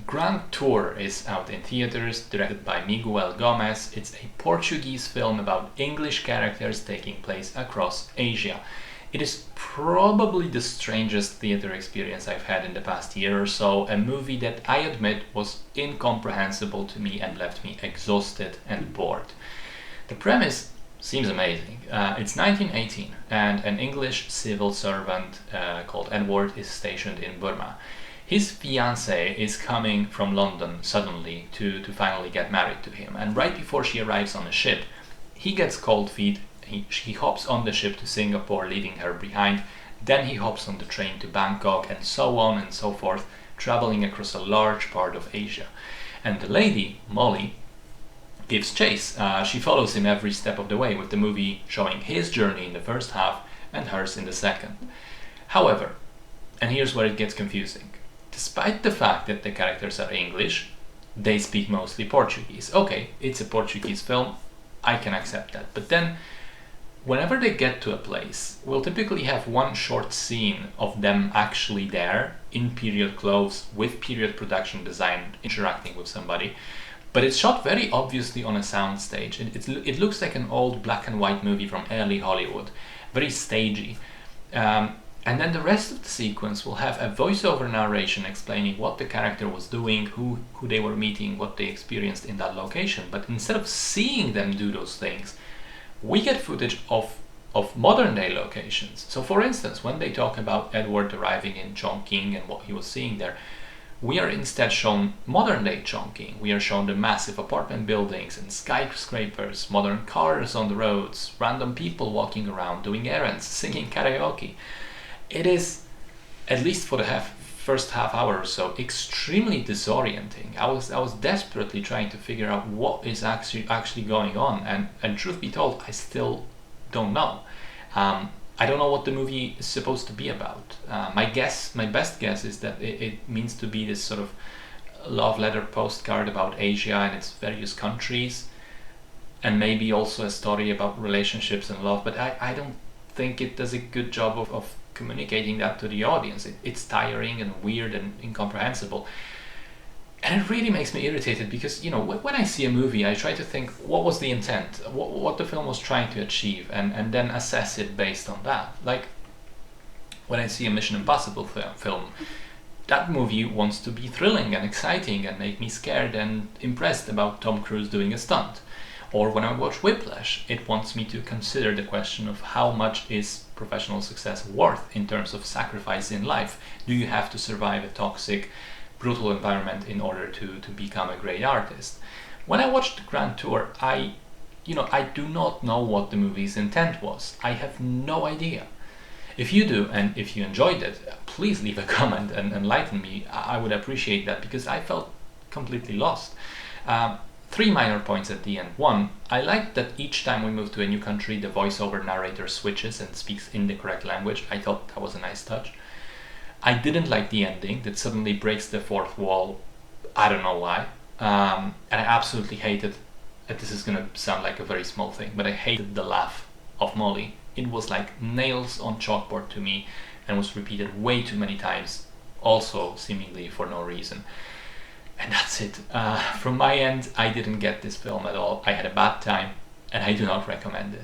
Grand Tour is out in theaters, directed by Miguel Gomez. It's a Portuguese film about English characters taking place across Asia. It is probably the strangest theater experience I've had in the past year or so, a movie that I admit was incomprehensible to me and left me exhausted and bored. The premise seems amazing. It's 1918, and an English civil servant called Edward is stationed in Burma. His fiancée is coming from London suddenly to finally get married to him, and right before she arrives on the ship, he gets cold feet. He hops on the ship to Singapore, leaving her behind. Then he hops on the train to Bangkok, and so on and so forth, traveling across a large part of Asia. And the lady, Molly, gives chase. She follows him every step of the way, with the movie showing his journey in the first half and hers in the second. However, and here's where it gets confusing, despite the fact that the characters are English, they speak mostly Portuguese. Okay, it's a Portuguese film, I can accept that. But then, whenever they get to a place, we'll typically have one short scene of them actually there, in period clothes, with period production design, interacting with somebody. But it's shot very obviously on a soundstage. It looks like an old black and white movie from early Hollywood, very stagey. And then the rest of the sequence will have a voiceover narration explaining what the character was doing, who they were meeting, what they experienced in that location. But instead of seeing them do those things, we get footage of modern day locations. So for instance, when they talk about Edward arriving in Chongqing and what he was seeing there, we are instead shown modern day Chongqing. We are shown the massive apartment buildings and skyscrapers, modern cars on the roads, random people walking around, doing errands, singing karaoke. It is, at least for the first half hour or so, extremely disorienting. I was desperately trying to figure out what is actually going on, and truth be told, I still don't know. I don't know what the movie is supposed to be about. My best guess is that it means to be this sort of love letter postcard about Asia and its various countries, and maybe also a story about relationships and love, but I don't think it does a good job of communicating that to the audience. It's tiring and weird and incomprehensible. And it really makes me irritated because, when I see a movie, I try to think what was the intent, what the film was trying to achieve, and then assess it based on that. Like, when I see a Mission Impossible film, that movie wants to be thrilling and exciting and make me scared and impressed about Tom Cruise doing a stunt. Or when I watch Whiplash, it wants me to consider the question of how much is professional success worth in terms of sacrifice in life. Do you have to survive a toxic, brutal environment in order to become a great artist? When I watched the Grand Tour, I do not know what the movie's intent was. I have no idea. If you do, and if you enjoyed it, please leave a comment and enlighten me. I would appreciate that, because I felt completely lost. 3 minor points at the end. 1, I like that each time we move to a new country, the voiceover narrator switches and speaks in the correct language. I thought that was a nice touch. I didn't like the ending that suddenly breaks the fourth wall. I don't know why. And I absolutely hated, and this is gonna sound like a very small thing, but I hated the laugh of Molly. It was like nails on chalkboard to me and was repeated way too many times, also seemingly for no reason. And that's it. From my end, I didn't get this film at all. I had a bad time, and I do not recommend it.